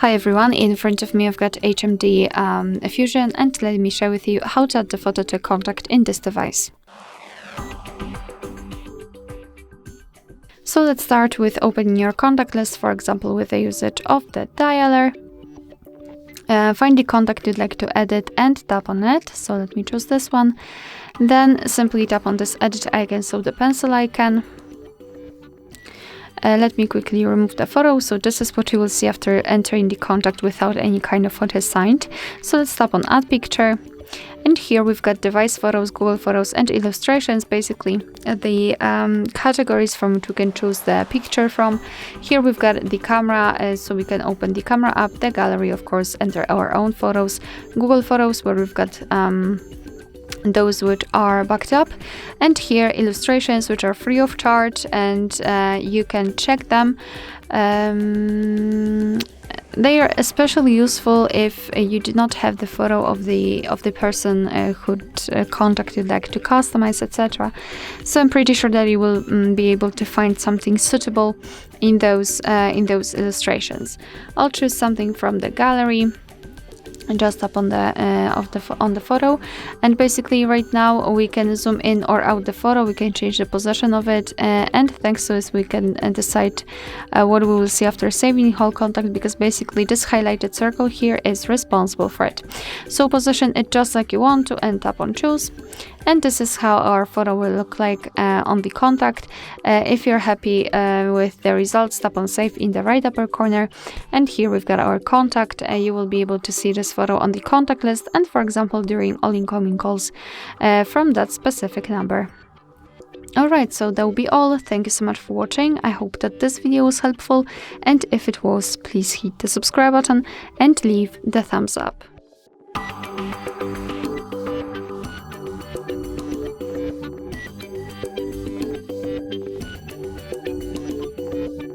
Hi everyone, in front of me I've got HMD Fusion, and let me share with you how to add the photo to a contact in this device. So let's start with opening your contact list, for example with the usage of the dialer. Find the contact you'd like to edit and tap on it, so let me choose this one. Then simply tap on this edit icon, so the pencil icon. Let me quickly remove the photo. So this is what you will see after entering the contact without any kind of photo assigned. So let's tap on add picture. And here we've got device photos, Google Photos and illustrations, basically the categories from which we can choose the picture from. Here we've got the camera, so we can open the camera app, the gallery, of course, enter our own photos, Google Photos, where we've got those which are backed up, and here illustrations which are free of charge, and you can check them. They are especially useful if you do not have the photo of the person who contact you'd like to customize, etc. So I'm pretty sure that you will be able to find something suitable in those illustrations. I'll choose something from the gallery and just tap on the photo, and basically right now we can zoom in or out the photo, we can change the position of it, and thanks to this we can decide what we will see after saving the whole contact, because basically this highlighted circle here is responsible for it. So position it just like you want to and tap on choose, and this is how our photo will look like on the contact. If you're happy with the results, tap on save in the right upper corner, and here we've got our contact. You will be able to see this photo on the contact list, and for example during all incoming calls from that specific number. Alright, so that will be all. Thank you so much for watching. I hope that this video was helpful, and if it was, please hit the subscribe button and leave the thumbs up.